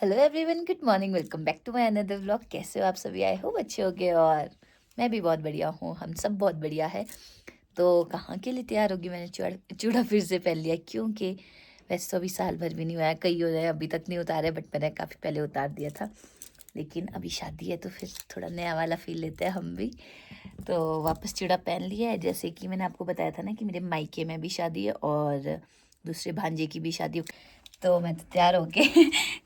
Hello everyone, good morning. Welcome back to my another vlog. कैसे हो आप सभी? आई होप अच्छे होगे और मैं भी बहुत बढ़िया हूँ। हम सब बहुत बढ़िया है। तो कहाँ के लिए तैयार होगी? मैंने चूड़ा फिर से पहन लिया क्योंकि वैसे तो अभी साल भर भी नहीं हुआ है, कई हो जाए अभी तक नहीं उतारे, बट मैंने काफ़ी पहले उतार दिया था। लेकिन अभी शादी है तो फिर थोड़ा नया वाला फील लेते हैं हम भी। तो वापस चूड़ा पहन लिया है। जैसे कि मैंने आपको बताया था ना कि मेरे मायके में भी शादी है और दूसरे भांजे की भी शादी। तो मैं तो तैयार होके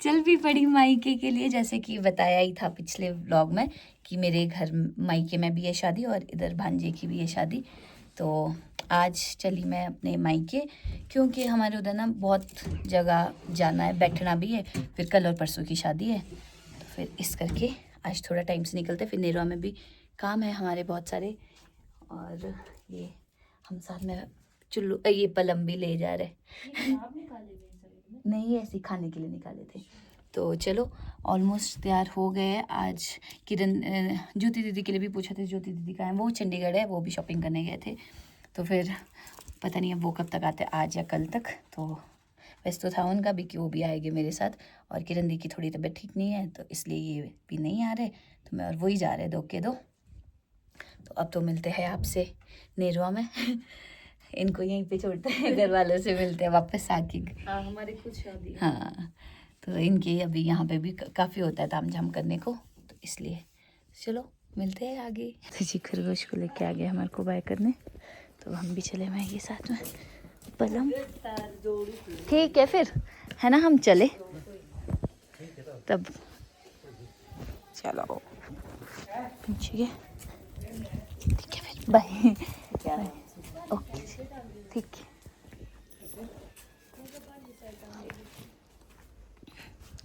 चल भी पड़ी मायके के लिए। जैसे कि बताया ही था पिछले व्लॉग में कि मेरे घर मायके में भी है शादी और इधर भांजे की भी है शादी। तो आज चली मैं अपने मायके क्योंकि हमारे उधर ना बहुत जगह जाना है, बैठना भी है। फिर कल और परसों की शादी है तो फिर इस करके आज थोड़ा टाइम से निकलते। फिर नेरवा में भी काम है हमारे बहुत सारे। और ये हम साथ में चुल्लू ये पलम भी ले जा रहे नहीं, ऐसे खाने के लिए निकाले थे। तो चलो ऑलमोस्ट तैयार हो गए। आज किरण ज्योति दीदी के लिए भी पूछा था, ज्योति दीदी का है, वो चंडीगढ़ है, वो भी शॉपिंग करने गए थे। तो फिर पता नहीं अब वो कब तक आते, आज या कल तक। तो वैसे तो था उनका भी कि वो भी आएंगे मेरे साथ। और किरण दी की थोड़ी तबीयत ठीक नहीं है तो इसलिए ये भी नहीं आ रहे। तो मैं और वही जा रहे 2 के 2। तो अब तो मिलते हैं आपसे नेरवा में इनको यहीं पे छोड़ते हैं, घर वालों से मिलते हैं वापस आके। हाँ, हमारी खुद शादी है। हाँ, तो इनके अभी यहाँ पे भी काफ़ी होता है ताम झाम करने को, तो इसलिए चलो मिलते हैं आगे। तो जी खरगोश को लेके आ गए हमारे को बाय करने, तो हम भी चले मैगी साथ में। पलम ठीक है फिर, है ना, हम चले तब। चलो ठीक है, ठीक है फिर बाय। ओके ठीक है,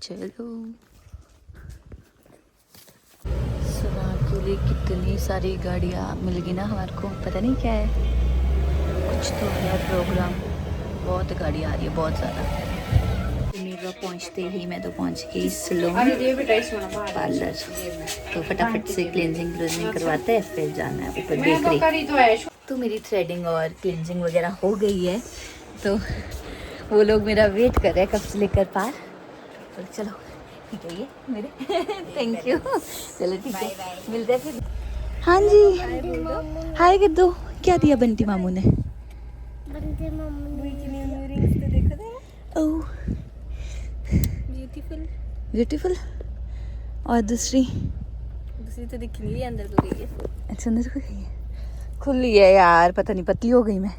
चलो। सुबह के लिए कितनी सारी गाड़ियाँ मिल गई ना हमारे को, पता नहीं क्या है, कुछ तो है प्रोग्राम। बहुत गाड़ी आ रही है, बहुत ज़्यादा। नेरवा पहुँचते ही मैं तो पहुँच गई सैलून पार्लर। तो फटाफट से क्लिनजिंग करवाते हैं, फिर जाना है ऊपर बेकरी। तो मेरी थ्रेडिंग और क्लिनजिंग वगैरह हो गई है, तो वो लोग मेरा वेट कर रहे हैं कब से लेकर पार। तो चलो ठीक है, ये मेरे थैंक यू। चलो ठीक है, मिलते हैं फिर। हाँ जी, हाय गिद्दू। क्या दिया बंटी मामू ने? बंटी मामू ने रिंग्स तो देखो तो ओह ब्यूटीफुल। ब्यूटीफुल। और दूसरी तो दिख नहीं रही, अंदर को गई है। अच्छा अंदर को गई है, खुली है यार, पता नहीं पतली हो गई मैं,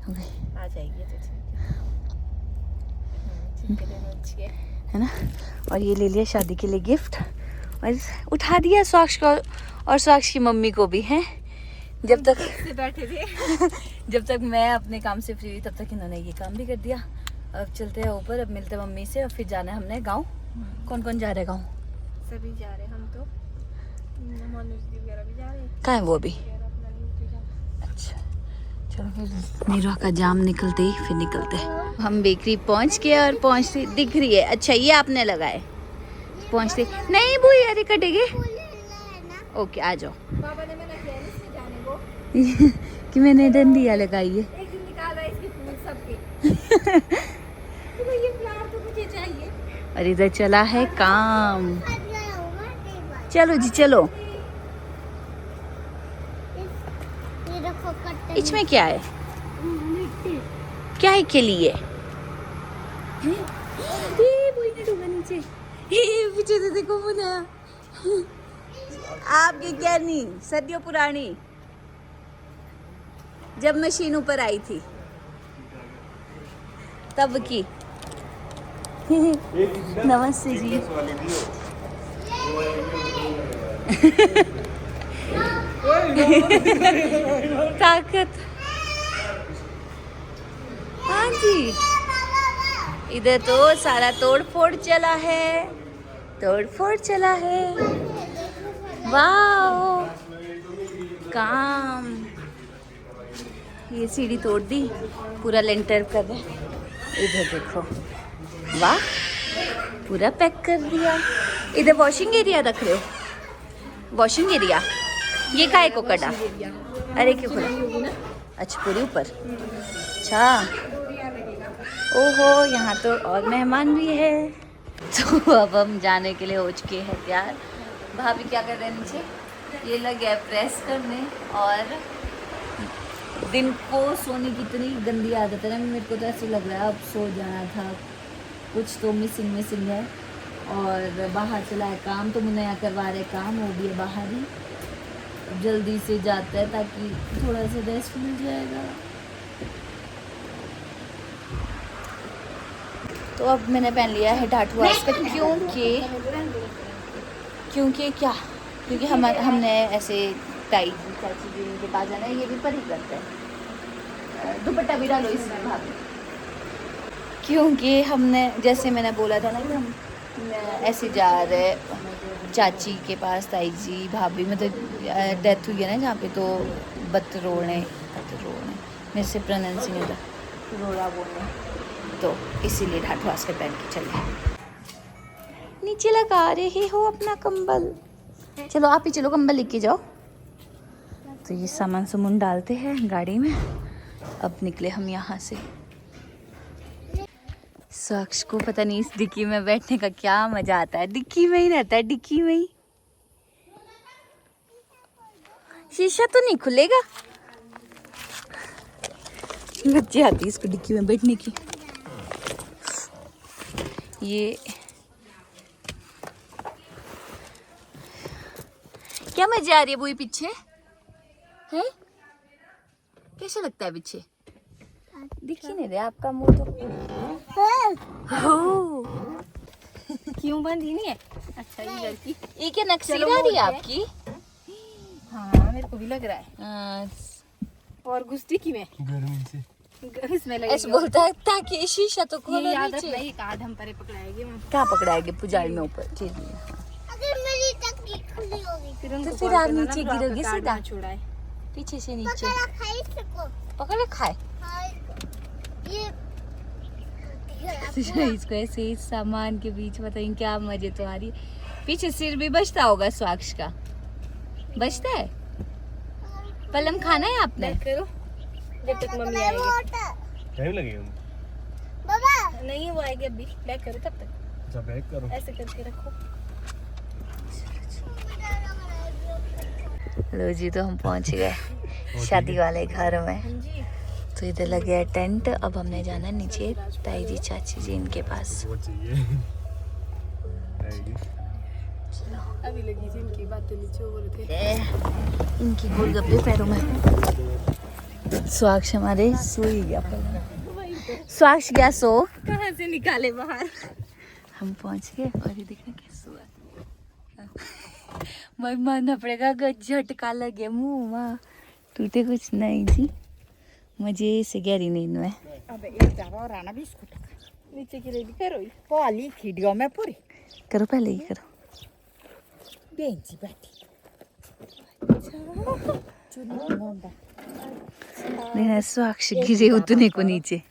हो गई आ जाएगी तो ठीक है, दोनों अच्छी है ना। और ये ले लिया शादी के लिए गिफ्ट, और उठा दिया साक्ष को और साक्ष की मम्मी को भी है। जब तक से बैठे थे जब तक मैं अपने काम से फ्री हुई तब तक इन्होंने ये काम भी कर दिया। अब चलते हैं ऊपर, अब मिलते हैं मम्मी से और फिर जाना है हमने गाँव। कौन कौन जा रहा है गाँव? सभी जा रहे हैं, हम तो मनोज दी वगैरह भी जा रहे हैं। कहाँ है वो अभी? अच्छा चलो फिर नेरवा का जाम निकलते ही फिर निकलते हैं। हम बेकरी पहुंच गए और पहुंचते दिख रही है। अच्छा ये आपने लगाए, पहुंचते नहीं बुई अरे कटेगी। ओके आ जाओ। पापा ने मना किया इसमें जाने को कि मैंने डंडिया लगाई है। एक दिन निकाल रहा है इसके फूल सबके तो ये फ्लावर तो मुझे चाहिए। और इधर चला है काम। चलो जी चलो। इसमें क्या है, क्या है के लिए? नीचे पीछे से देखो मुन्ना, आपकी क्या नहीं सदियों पुरानी जब मशीन ऊपर आई थी तब की। नमस्ते जी। ताकत। हाँ जी, इधर तो सारा तोड़ फोड़ चला है, तोड़ फोड़ चला है। वाह काम, ये सीढ़ी तोड़ दी, पूरा लेंटर कर रहे। इधर देखो, वाह पूरा पैक कर दिया। इधर वॉशिंग एरिया रख रहे हो, वॉशिंग एरिया। ये काहे को कटा? अरे क्यों खुला? अच्छा पूरी ऊपर। अच्छा ओहो, यहाँ तो और मेहमान भी है। तो अब हम जाने के लिए हो चुके हैं तैयार। भाभी क्या कर रहे हैं नीचे? ये लगे है प्रेस करने। और दिन को सोने की इतनी गंदी आदत है ना, मेरे को तो ऐसे लग रहा है अब सो जाना था, कुछ तो मिसिंग है। और बाहर चला है काम, तो मुन्ना करवा रहे काम, वो भी है बाहर ही। जल्दी से जाता है ताकि थोड़ा सा रेस्ट मिल जाएगा। तो अब मैंने पहन लिया है टाटू आस्कट, क्योंकि हमने ऐसे टाई चाची जी के पास जाना है, ये भी पर ही करते हैं। दुपट्टा भी डालो इसमें भाभी, क्योंकि हमने जैसे मैंने बोला था ना कि हम ऐसे जा रहे चाची के पास, ताई जी भाभी मतलब डेथ हुई है ना जहाँ पे, तो बतरोड़े मेरे से प्रोनाउंस नहीं होता, रोड़ा बोलने, तो इसीलिए ढाठू आस्कर पहन के चले। नीचे लगा रहे हो अपना कंबल, चलो आप ही चलो, कंबल लेके जाओ। तो ये सामान डालते हैं गाड़ी में। अब निकले हम यहाँ से। साक्ष को पता नहीं इस डिक्की में बैठने का क्या मजा आता है, डिक्की में ही रहता है, डिक्की में ही। शीशा तो नहीं खुलेगा, बच्चे आती है इसको डिक्की में बैठने की। ये क्या मजा आ रही है वो पीछे है, कैसा लगता है पीछे? दिख ही नहीं रहा आपका मुंह तो। क्यों बंद ही नहीं है? अच्छा ये लड़की, ये क्या नक्शा रही है आपकी? हाँ मेरे को भी लग रहा है। और घुसती की में गर्मी से इसमें ऐसे बोलता है ताकि शीशा तो खोलो आदत नीचे। नहीं, कादम परे पकड़ाएगी। कहाँ पकड़ाएंगे? पुजारी में ऊपर। ठीक है, अगर मेरी टंकी खुली होगी तो फिर आप नीचे गिरोगे सीधा, छुड़ाए पीछे से नीचे पकड़ पकड़ खाए। ये इसको ऐसे इस सामान के बीच बताइए क्या मजे तो आ रही है। पीछे सिर भी बचता होगा स्वाक्ष का, बचता है। पलम खाना है आपने? करो जब तक मम्मी आएगी। टाइम लगेगा बाबा नहीं वो आएगी अभी, बैक करो तब तक, अच्छा बैक करो। ऐसे करके रखो। लो जी, तो हम पहुंच गए शादी वाले घर में। तो इधर लगे है टेंट। अब हमने जाना है नीचे ताई जी चाची जी इनके पास। वो चाहिए आएगी। अभी लगी थी इनकी बातें, नीचे बोल रहे थे इनकी गोलगप्पे पैरों में। स्वाक्ष हमारे सो ही गया पहले। स्वाक्ष गया सो, कहाँ से निकाले बाहर। हम पहुंच गए और ये देखना कैसे हुआ। मैं मानना पड़ेगा अगर झटका लगे मुंह में, टूटे कुछ नहीं जी, मजे से गहरी नींद में। अबे एक जावा और आना भी इसको नीचे की रेडी करो पॉली वीडियो में पूरी करो, पहले ही करो। बेंची बैठी देखना स्वाक्ष गिरे उतने को नीचे।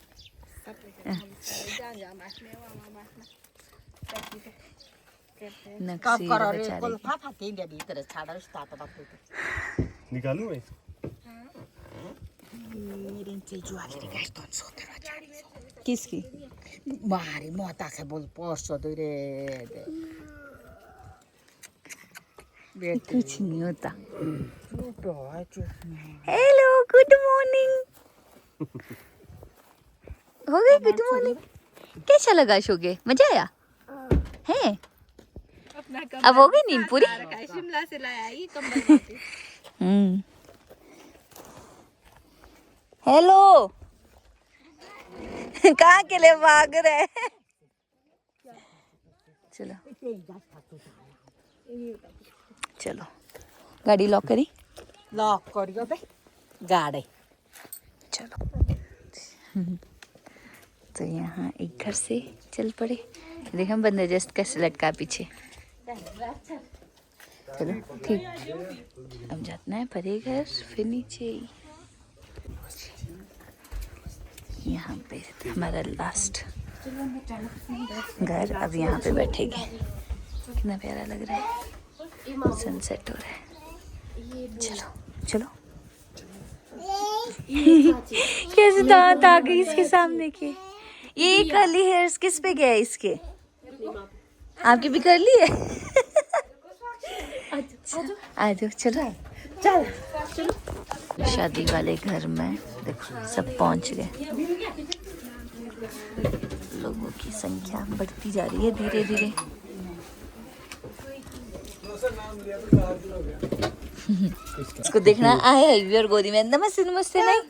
नक्शे निकालूं मैं? किसकी? मारी मोता से बोल पोस्ट दो रे कुछ नहीं होता। Hello, good morning. हो गई गुड मॉर्निंग। कैसा लगा शोगे? मजा आया है? अब हो गई नींद पूरी? शिमला से लाया ये कंबल। हेलो, कहाँ के लिए भाग रहे? चलो चलो, गाड़ी लॉक करी? लॉक करियो बे गाड़ी। चलो। तो यहाँ एक घर से चल पड़े। देखो बंदा जस्ट कैसे लटका पीछे। चलो ठीक, अब जाना है परे घर, फिर नीचे। यहाँ पे हमारा लास्ट घर। अब यहाँ पे बैठेंगे। कितना प्यारा लग रहा है, सनसेट हो रहा है। चलो चलो। कैसे दांत आ गई इसके सामने के। ये कर्ली हेयर्स किस पे गए इसके? आपकी भी कर ली है? आ जाओ चलो चलो। शादी वाले घर में देखो सब पहुंच गए। लोगों की संख्या बढ़ती जा रही है धीरे धीरे। इसको देखना आए है और गोदी में। नमस्ते नमस्ते नहीं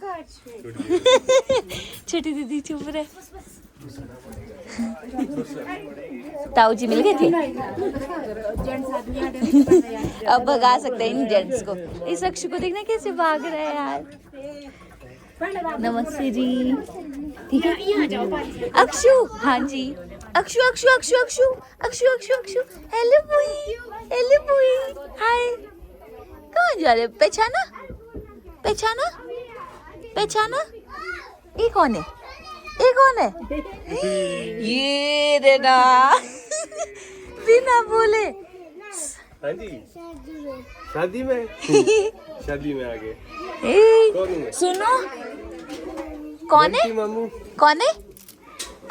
छोटी दीदी चुप रहे। ताऊ जी मिल गए थे। अब भगा सकते हैं इन जेंट्स को। इस अक्षु को देखना कैसे भाग रहा है यार। नमस्ते जी। ठीक है अक्षु। हाँ जी अक्षु अक्षु अक्षु अक्षु अक्षु अक्षु अक्षु। हेलो बुई हेलो बुई हाय। कहाँ जा रहे? पहचाना पहचाना पहचाना? ये कौन है? ये कौन है? ये देना बिना बोले। हाँ जी शादी में शादी में आ गए। कौन है? सुनो कौन है? मामू कौन है?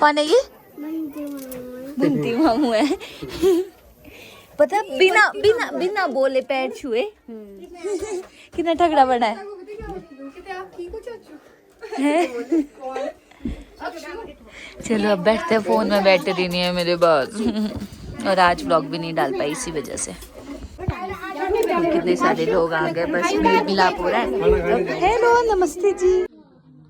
कौन है ये? बंटी मामू है। पता है, बिना बिना बिना बोले पैर छुए कितना तगड़ा बना है। चलो अब बैठते हैं। फोन में बैटरी नहीं है मेरे पास और आज व्लॉग भी नहीं डाल पाई इसी वजह से। कितने सारे लोग आ गए बस मेल मिलाप हो रहा है। हेलो नमस्ते जी।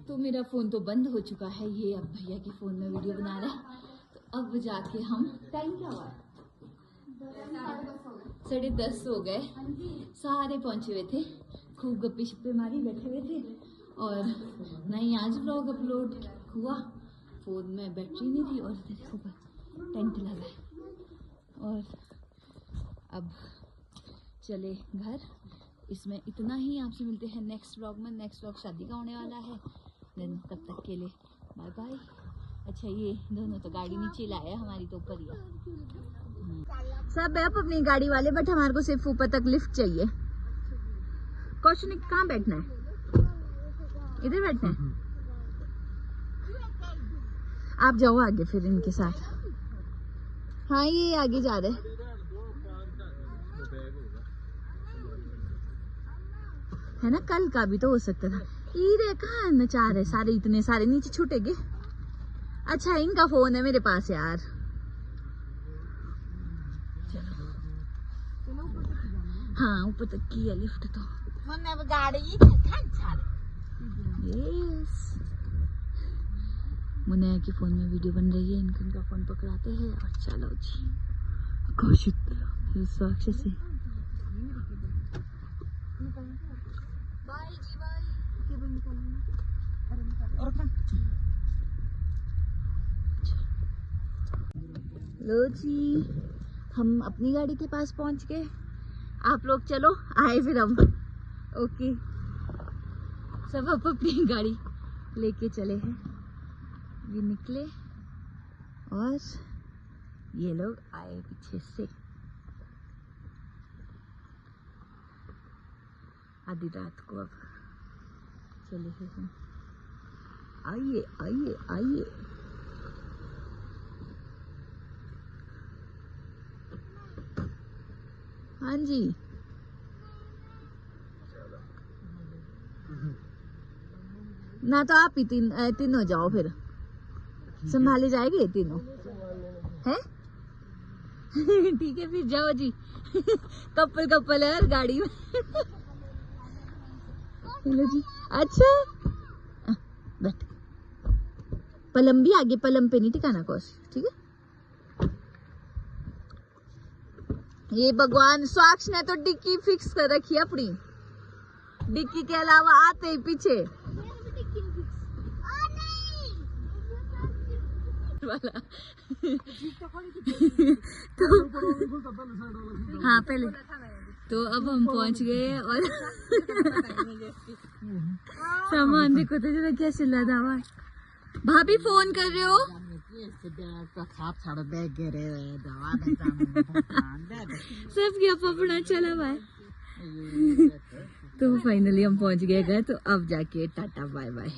तो मेरा फोन तो बंद हो चुका है। ये अब भैया के फोन में वीडियो बना रहा है। तो अब जाके हम टाइम क्या हुआ 10:30 हो गए। सारे पहुंचे हुए थे। खूब गप्पे शप्पे मारी बैठे हुए थे। और नहीं आज व्लॉग अपलोड हुआ। फोन में बैटरी नहीं थी और इधर ऊपर टेंट लगा है। और अब चले घर। इसमें इतना ही। आपसे मिलते हैं नेक्स्ट व्लॉग में। नेक्स्ट व्लॉग शादी का होने वाला है। देन तब तक के लिए बाय बाय। अच्छा ये दोनों तो गाड़ी नीचे लाया हमारी तो ऊपर ही है। सब है अपनी गाड़ी वाले बट हमारे को सिर्फ ऊपर तक लिफ्ट चाहिए। क्वेश्चन कहाँ बैठना है? इधर बैठना है। आप जाओ आगे फिर इनके साथ। हाँ ये आगे जा रहे है ना। कल का भी तो हो सकता था। ये कहाँ नचा रहे सारे इतने सारे नीचे छूटेंगे। अच्छा इनका फोन है मेरे पास यार। चलो हाँ ऊपर तक की है लिफ्ट तो। यस मुन्ना के फोन में वीडियो बन रही है। इनका फोन पकड़ाते हैं और चलो जी घोषित साक्षी से बाय जी बाय। लो जी हम अपनी गाड़ी के पास पहुंच गए। आप लोग चलो आए फिर हम। ओके सब अब अपनी गाड़ी लेके चले हैं। ये निकले और ये लोग आए पीछे से। आधी रात को अब चले हैं हम। आइए आइए आइए। हाँ जी ना तो आप ही तीनों जाओ फिर। संभाले जाएंगे तीनों हैं? ठीक है फिर जाओ जी। कपल कपल है गाड़ी में। हेलो जी। अच्छा बैठ। पलम भी आगे। पलम पे नहीं टिकाना कोस। ठीक है ये भगवान साक्ष ने तो डिक्की फिक्स कर रखी है अपनी। डिक्की के अलावा आते ही पीछे वाला। तो हाँ पहले तो अब हम पहुंच गए और सामान देखो तो जरा कैसे लदा हुआ। भाभी फोन कर रहे हो? सब क्या पपड़ा चला भाई। तो फाइनली हम पहुंच गए घर। तो अब जाके टाटा बाय बाय।